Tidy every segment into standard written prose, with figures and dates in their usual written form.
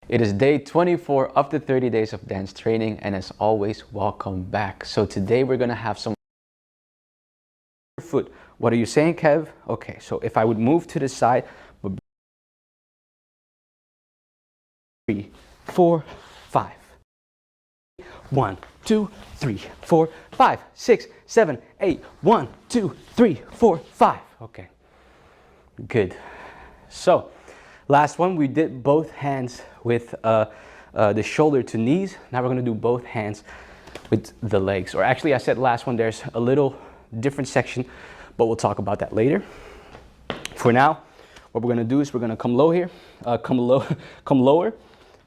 It is day 24 of the 30 days of dance training, and as always, welcome back. So today we're gonna have some foot. What are you saying, Kev? Okay, so if I would move to the side, 3, 4, 5. 1, 2, 3, 4, 5, 6, 7, 8. 1, 2, 3, 4, 5. Okay, good. So last one, we did both hands with the shoulder to knees. Now we're gonna do both hands with the legs. Or actually, I said last one, there's a little different section, but we'll talk about that later. For now, what we're gonna do is we're gonna come low here, come lower.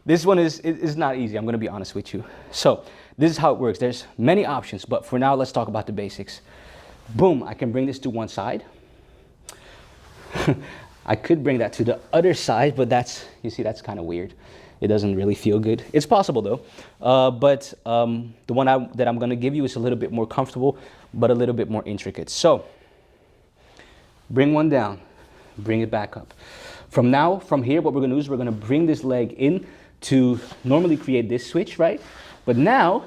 This one is not easy, I'm gonna be honest with you. So this is how it works. There's many options, but for now, let's talk about the basics. Boom, I can bring this to one side. I could bring that to the other side, but that's, you see, that's kind of weird. It doesn't really feel good. It's possible though, but the one that I'm gonna give you is a little bit more comfortable, but a little bit more intricate. So bring one down, bring it back up. From here, what we're gonna do is we're gonna bring this leg in to normally create this switch, right? But now,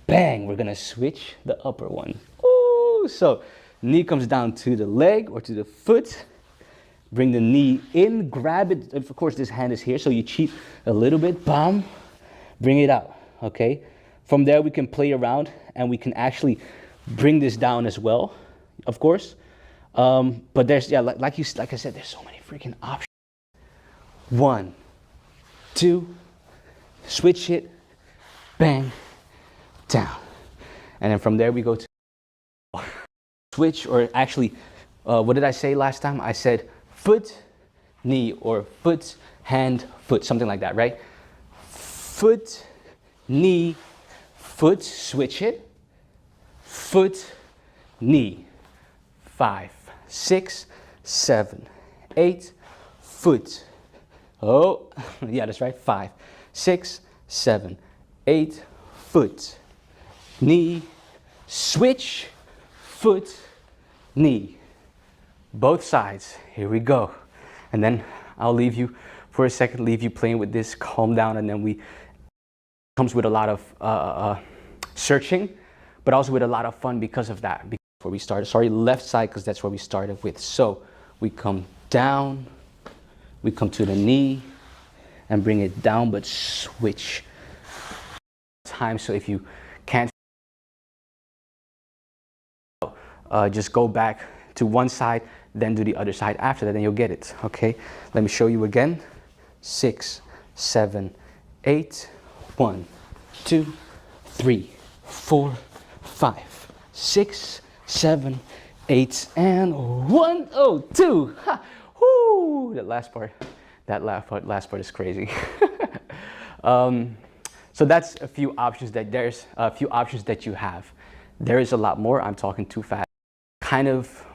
bang, we're gonna switch the upper one. Ooh, so knee comes down to the leg or to the foot. Bring the knee in, grab it. Of course, this hand is here, so you cheat a little bit. Bam, bring it out, okay? From there, we can play around and we can actually bring this down as well, of course. But there's, yeah, like I said, there's so many freaking options. 1, 2, switch it, bang, down. And then from there, we go to switch, or actually, what did I say last time? I said foot, knee, or foot, hand, foot, something like that, right? Foot, knee, foot, switch it, foot, knee. 5, 6, 7, 8, foot. Oh, yeah, that's right. 5, 6, 7, 8, foot, knee, switch, foot, knee. Both sides. Here we go. And then I'll leave you for a second, leave you playing with this, calm down, and then comes with a lot of searching, but also with a lot of fun because of that. Before we started, sorry, left side, because that's where we started with. So we come down, we come to the knee and bring it down, but switch time. So if you can't, just go back to one side, then do the other side after that, and you'll get it, okay? Let me show you again. 6, 7, 8, 1, 2, 3, 4, 5, 6, 7, 8, and 1, 2. Ha! Whoo! That last part is crazy. So that's a few options that you have. There is a lot more. I'm talking too fast. Kind of,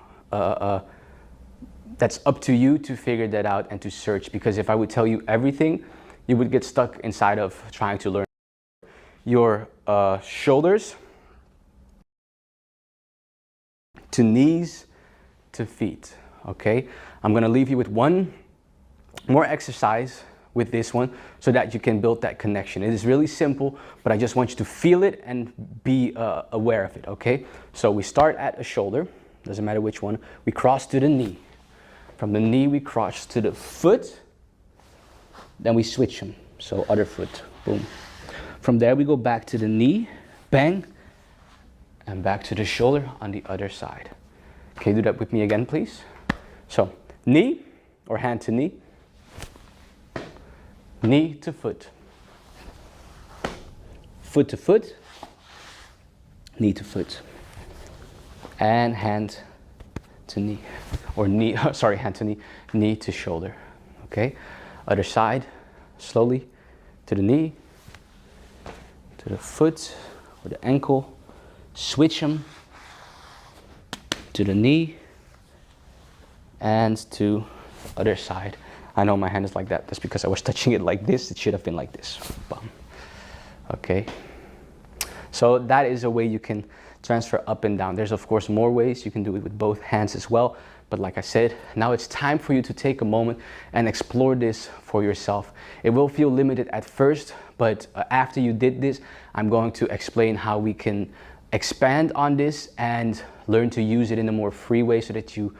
that's up to you to figure that out and to search, because if I would tell you everything, you would get stuck inside of trying to learn your shoulders to knees to feet, okay? I'm gonna leave you with one more exercise with this one so that you can build that connection. It is really simple, but I just want you to feel it and be aware of it, okay? So we start at a shoulder, doesn't matter which one. We cross to the knee. From the knee, we cross to the foot, then we switch them. So other foot, boom. From there, we go back to the knee, bang, and back to the shoulder on the other side. Can you do that with me again, please? So knee or hand to knee, knee to foot, foot to foot, knee to foot, and hand to knee, or knee, sorry, hand to knee, knee to shoulder, okay? Other side, slowly to the knee, to the foot or the ankle, switch them to the knee and to the other side. I know my hand is like that. That's because I was touching it like this. It should have been like this. Bum. Okay. So that is a way you can transfer up and down. There's of course more ways. You can do it with both hands as well. But like I said, now it's time for you to take a moment and explore this for yourself. It will feel limited at first, but after you did this, I'm going to explain how we can expand on this and learn to use it in a more free way so that you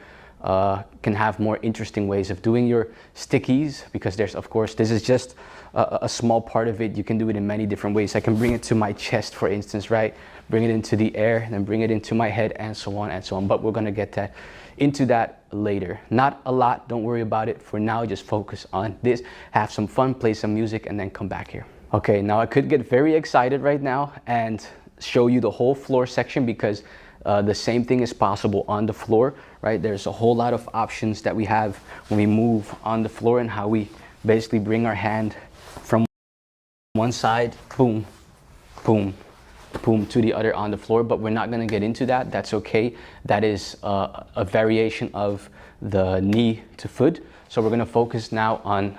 can have more interesting ways of doing your stickies, because there's, of course, this is just a small part of it. You can do it in many different ways. I can bring it to my chest, for instance, right? Bring it into the air, and then bring it into my head, and so on and so on. But we're gonna get into that later. Not a lot, don't worry about it. For now, just focus on this, have some fun, play some music, and then come back here. Okay, now I could get very excited right now and show you the whole floor section, because the same thing is possible on the floor, right? There's a whole lot of options that we have when we move on the floor, and how we basically bring our hand from one side, boom, boom, boom, to the other on the floor. But we're not gonna get into that. That's okay. That is a variation of the knee to foot. So we're gonna focus now on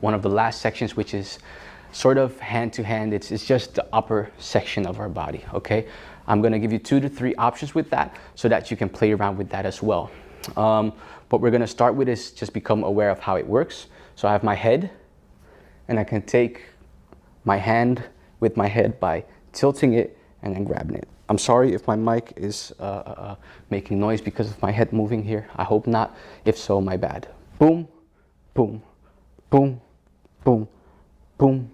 one of the last sections, which is sort of hand to hand. It's just the upper section of our body, okay? I'm gonna give you 2 to 3 options with that so that you can play around with that as well. What we're gonna start with is just become aware of how it works. So I have my head, and I can take my hand with my head by tilting it and then grabbing it. I'm sorry if my mic is making noise because of my head moving here. I hope not. If so, my bad. Boom, boom, boom, boom, boom,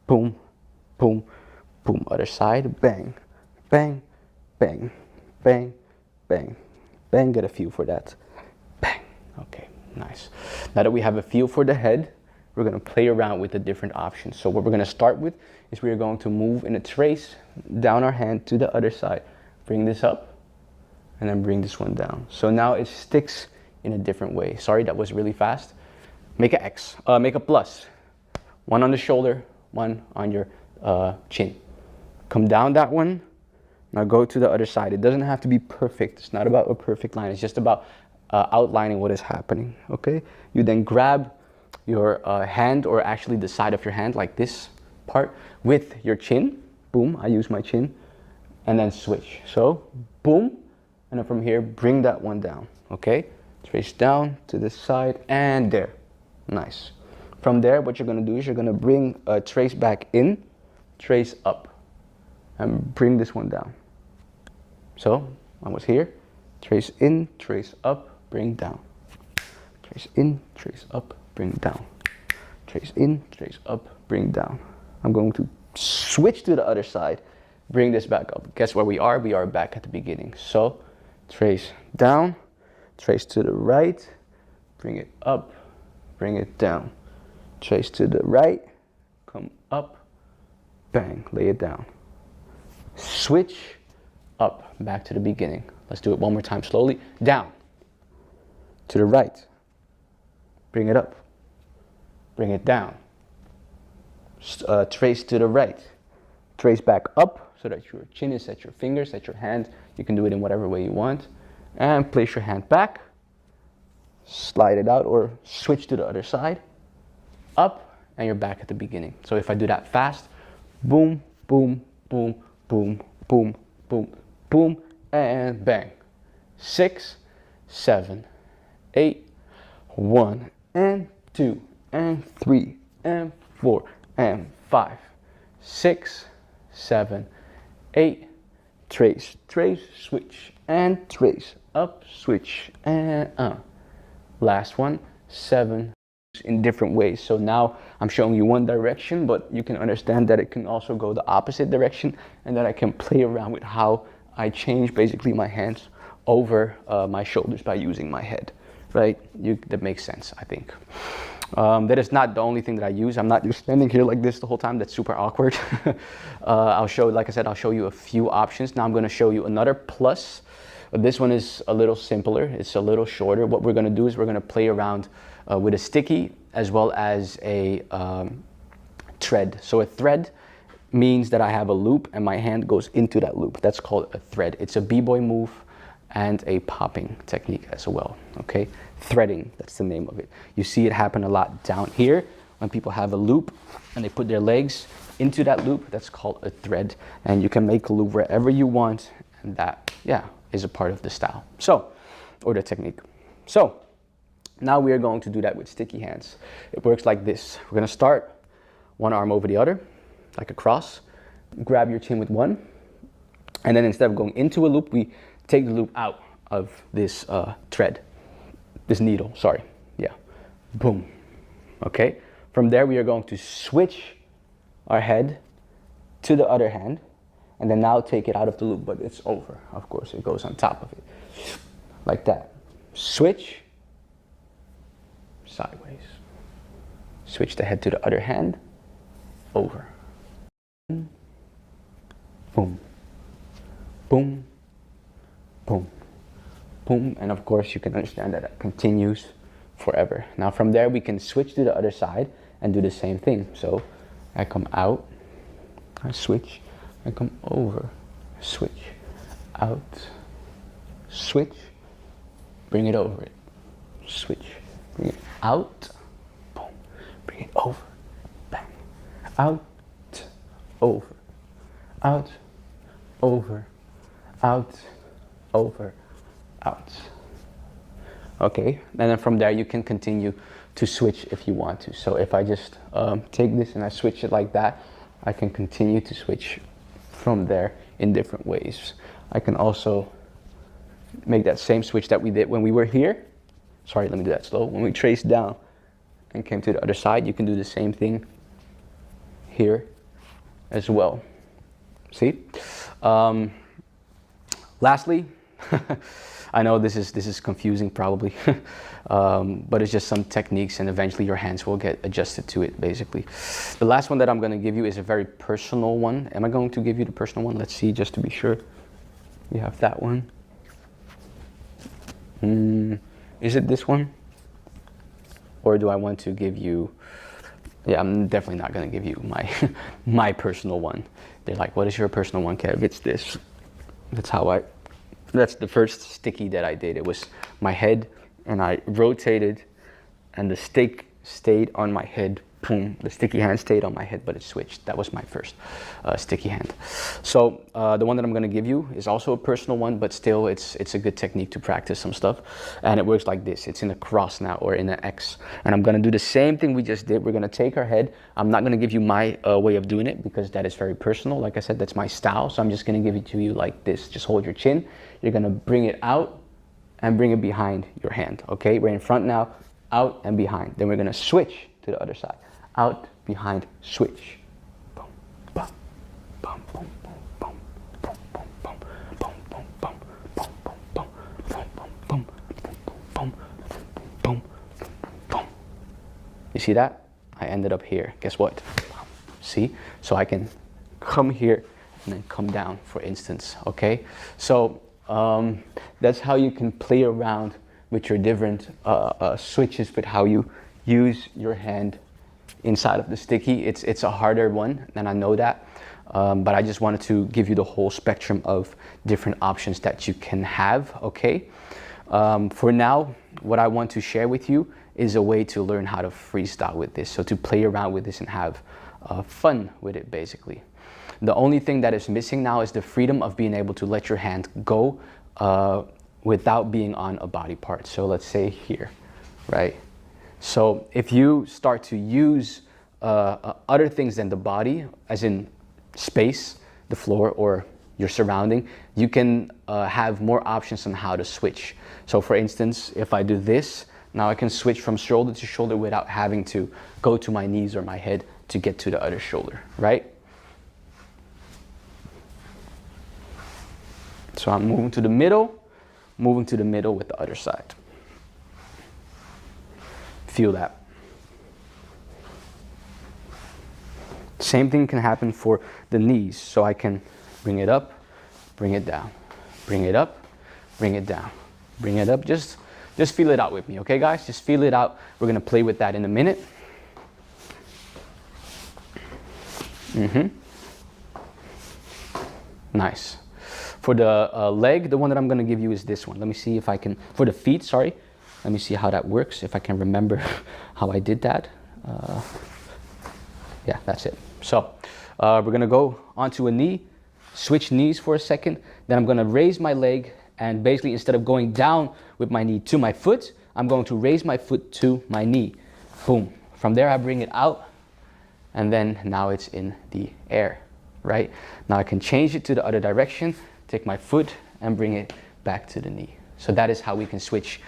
boom, boom, boom. Other side, bang, bang, bang, bang, bang, bang. Get a feel for that. Bang. Okay, nice. Now that we have a feel for the head, we're gonna play around with the different options. So what we're gonna start with is we're going to move in a trace down our hand to the other side. Bring this up, and then bring this one down. So now it sticks in a different way. Sorry, that was really fast. Make a X, make a plus. One on the shoulder, one on your chin. Come down that one. Now go to the other side. It doesn't have to be perfect. It's not about a perfect line. It's just about outlining what is happening, okay? You then grab your hand, or actually the side of your hand, like this part, with your chin. Boom, I use my chin. And then switch. So, boom, and then from here, bring that one down, okay? Trace down to this side, and there. Nice. From there, what you're gonna do is you're gonna bring a trace back in, trace up, and bring this one down. So, I was here, trace in, trace up, bring down. Trace in, trace up, bring down. Trace in, trace up, bring down. I'm going to switch to the other side, bring this back up. Guess where we are? We are back at the beginning. So, trace down, trace to the right, bring it up, bring it down. Trace to the right, come up, bang, lay it down. Switch, up, back to the beginning. Let's do it one more time slowly. Down, to the right, bring it up, bring it down. Trace to the right, trace back up so that your chin is at your fingers, at your hand. You can do it in whatever way you want. And place your hand back, slide it out, or switch to the other side. Up, and you're back at the beginning. So if I do that fast, boom, boom, boom, boom, boom, boom, boom, and bang. 6, 7, 8, 1, and 2, and 3, and 4, and 5, 6, 7, 8, trace, trace, switch, and trace, up, switch, and last one, 7, in different ways. So now I'm showing you one direction, but you can understand that it can also go the opposite direction, and that I can play around with how I change basically my hands over my shoulders by using my head, right? That makes sense, I think. That is not the only thing that I use. I'm not just standing here like this the whole time. That's super awkward. I'll show, like I said, I'll show you a few options. Now I'm going to show you another plus. This one is a little simpler. It's a little shorter. What we're going to do is we're going to play around with a sticky as well as a thread. So a thread means that I have a loop and my hand goes into that loop. That's called a thread. It's a b-boy move and a popping technique as well, okay? Threading, that's the name of it. You see it happen a lot down here when people have a loop and they put their legs into that loop. That's called a thread, and you can make a loop wherever you want, and that, yeah, is a part of the style. So, or the technique. So now we are going to do that with sticky hands. It works like this. We're gonna start one arm over the other, like a cross. Grab your chin with one. And then instead of going into a loop, we take the loop out of this thread, this needle, sorry. Yeah, boom, okay? From there, we are going to switch our head to the other hand, and then now take it out of the loop, but it's over. Of course, it goes on top of it, like that. Switch, sideways. Switch the head to the other hand, over. Boom, boom, boom, boom. And of course, you can understand that it continues forever. Now from there, we can switch to the other side and do the same thing. So I come out, I switch, I come over, switch, out, switch, bring it over it, switch, bring it out, boom, bring it over, bang, out, over, out, over, out, over, out. Okay, and then from there you can continue to switch if you want to. So if I just take this and I switch it like that, I can continue to switch from there in different ways. I can also make that same switch that we did when we were here. Sorry, let me do that slow. When we traced down and came to the other side, you can do the same thing here as well. See? Lastly, I know this is confusing probably, but it's just some techniques, and eventually your hands will get adjusted to it, basically. The last one that I'm going to give you is a very personal one. Am I going to give you the personal one? Let's see, just to be sure. We have that one. Is it this one? Or do I want to give you... Yeah, I'm definitely not going to give you my personal one. They're like, what is your personal one, Kev? It's this. That's the first sticky that I did. It was my head, and I rotated, and the stick stayed on my head. Boom, the sticky hand stayed on my head, but it switched. That was my first sticky hand. So the one that I'm gonna give you is also a personal one, but still it's a good technique to practice some stuff. And it works like this. It's in a cross now, or in an X. And I'm gonna do the same thing we just did. We're gonna take our head. I'm not gonna give you my way of doing it, because that is very personal. Like I said, that's my style. So I'm just gonna give it to you like this. Just hold your chin. You're gonna bring it out and bring it behind your hand, okay? We're in front now, out and behind. Then we're gonna switch to the other side. Out, behind, switch. Boom, boom, boom, boom, boom, boom, boom, boom, boom, boom, boom, boom, boom, boom, boom, boom, boom. You see that? I ended up here. Guess what? See? So I can come here and then come down, for instance, okay? So that's how you can play around with your different switches, with how you use your hand inside of the sticky. It's a harder one, and I know that, but I just wanted to give you the whole spectrum of different options that you can have, okay? For now, what I want to share with you is a way to learn how to freestyle with this, so to play around with this and have fun with it, basically. The only thing that is missing now is the freedom of being able to let your hand go without being on a body part. So let's say here, right? So if you start to use other things than the body, as in space, the floor, or your surrounding, you can have more options on how to switch. So for instance, if I do this, now I can switch from shoulder to shoulder without having to go to my knees or my head to get to the other shoulder, right? So I'm moving to the middle with the other side. Feel that. Same thing can happen for the knees. So I can bring it up, bring it down, bring it up, bring it down, bring it up. Just feel it out with me, okay, guys? Just feel it out. We're gonna play with that in a minute. Nice. For the leg, the one that I'm gonna give you is this one. Let me see if I can, for the feet, sorry. Let me see how that works, if I can remember how I did that. Yeah, that's it. So we're gonna go onto a knee, switch knees for a second. Then I'm gonna raise my leg, and basically instead of going down with my knee to my foot, I'm going to raise my foot to my knee. Boom. From there, I bring it out, and then now it's in the air, right? Now I can change it to the other direction, take my foot and bring it back to the knee. So that is how we can switch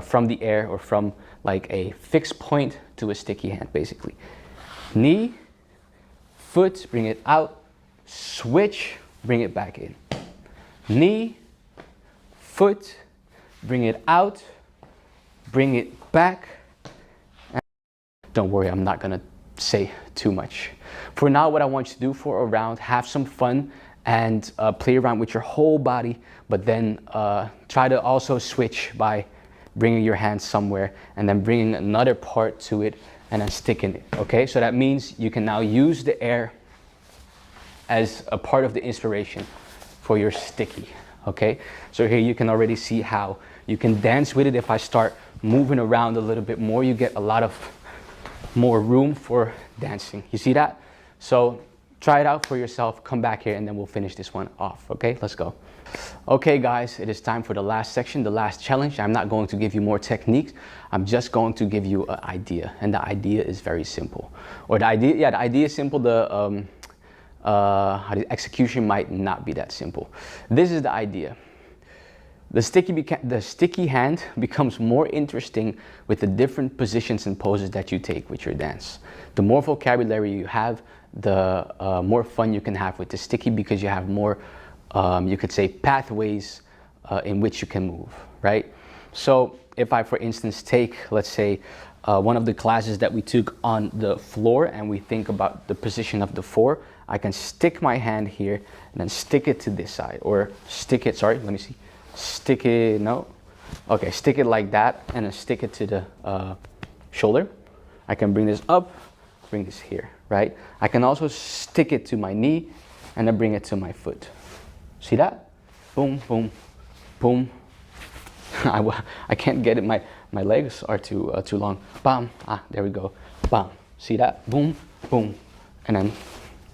from the air or from like a fixed point to a sticky hand, basically. Knee, foot, bring it out, switch, bring it back in. Knee, foot, bring it out, bring it back. And don't worry, I'm not gonna say too much. For now, what I want you to do for a round, have some fun and play around with your whole body, but then try to also switch by bringing your hand somewhere and then bringing another part to it and then sticking it, okay? So that means you can now use the air as a part of the inspiration for your sticky, okay? So here you can already see how you can dance with it. If I start moving around a little bit more, you get a lot of more room for dancing. You see that? So try it out for yourself, come back here, and then we'll finish this one off, okay? Let's go. Okay guys, it is time for the last section, the last challenge. I'm not going to give you more techniques. I'm just going to give you an idea, and the idea is very simple. Or the idea is simple. The execution might not be that simple. This is the idea. The sticky hand becomes more interesting with the different positions and poses that you take with your dance. The more vocabulary you have, the more fun you can have with the sticky, because you have more, you could say, pathways in which you can move, right? So if I, for instance, take, let's say, one of the classes that we took on the floor, and we think about the position of the 4, I can stick my hand here and then stick it to this side, or stick it, sorry, let me see. Stick it, no. Okay, stick it like that and then stick it to the shoulder. I can bring this up, bring this here, right? I can also stick it to my knee and then bring it to my foot. See that? Boom, boom, boom. I can't get it, my legs are too long. Bam, there we go, bam. See that? Boom, boom, and then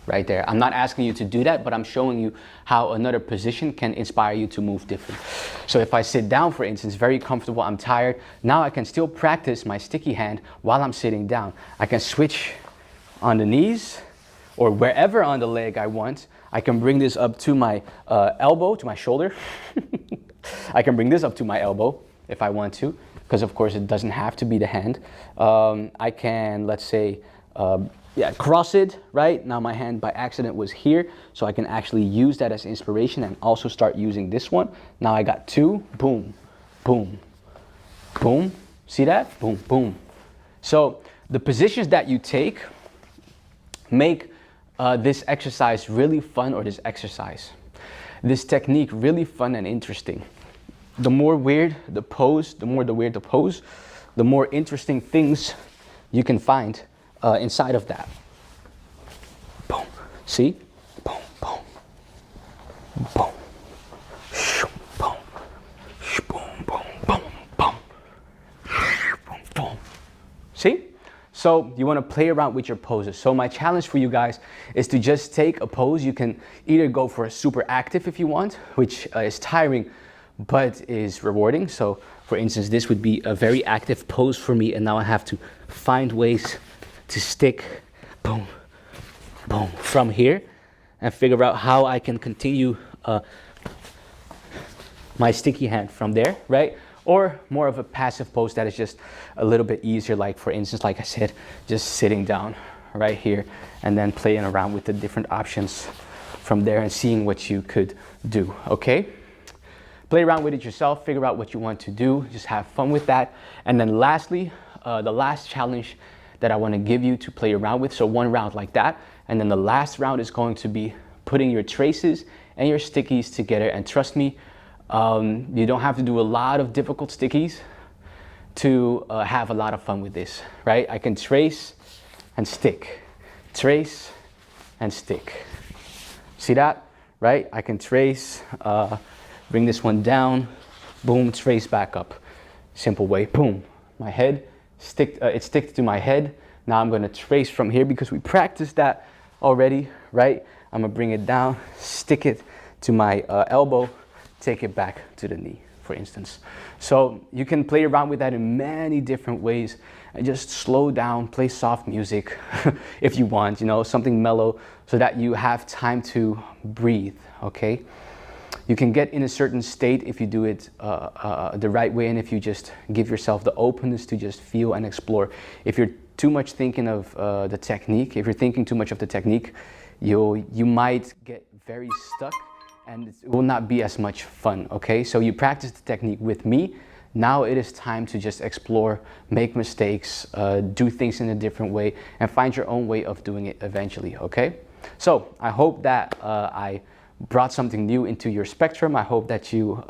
right there. I'm not asking you to do that, but I'm showing you how another position can inspire you to move different. So if I sit down, for instance, very comfortable, I'm tired, now I can still practice my sticky hand while I'm sitting down. I can switch on the knees or wherever on the leg I want. I can bring this up to my elbow, to my shoulder. I can bring this up to my elbow if I want to, because of course it doesn't have to be the hand. I can, let's say, cross it, right? Now my hand by accident was here, so I can actually use that as inspiration and also start using this one. Now I got 2, boom, boom, boom. See that? Boom, boom. So the positions that you take make this exercise really fun, or this technique really fun and interesting. The more weird the pose, the more interesting things you can find inside of that. Boom. See? Boom, boom, boom. Shoo, boom. Shoo, boom, boom, boom, boom. Shoo, boom, boom. See? So you want to play around with your poses. So my challenge for you guys is to just take a pose. You can either go for a super active if you want, which is tiring but is rewarding. So for instance, this would be a very active pose for me, and now I have to find ways to stick, boom, boom, from here, and figure out how I can continue my sticky hand from there, right? Or more of a passive pose that is just a little bit easier, like for instance, like I said, just sitting down right here and then playing around with the different options from there and seeing what you could do, okay? Play around with it yourself, figure out what you want to do, just have fun with that. And then lastly, the last challenge that I want to give you to play around with. So one round like that, and then the last round is going to be putting your traces and your stickies together. And trust me, you don't have to do a lot of difficult stickies to have a lot of fun with this, right? I can trace and stick, trace and stick. See that, right? I can trace, bring this one down, boom, trace back up. Simple way, boom. My head, it sticks to my head. Now I'm gonna trace from here because we practiced that already, right? I'm gonna bring it down, stick it to my elbow, take it back to the knee. for instance. So you can play around with that in many different ways and just slow down, play soft music if you want, you know, something mellow so that you have time to breathe, okay? You can get in a certain state if you do it the right way and if you just give yourself the openness to just feel and explore. If you're too much thinking of the technique, if you're thinking too much of the technique, you might get very stuck and it will not be as much fun, okay? So you practice the technique with me. Now it is time to just explore, make mistakes, do things in a different way, and find your own way of doing it eventually, okay? So I hope that I brought something new into your spectrum. I hope that you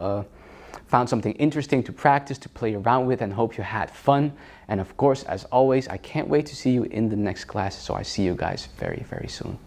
found something interesting to practice, to play around with, and hope you had fun. And of course, as always, I can't wait to see you in the next class. So I see you guys very, very soon.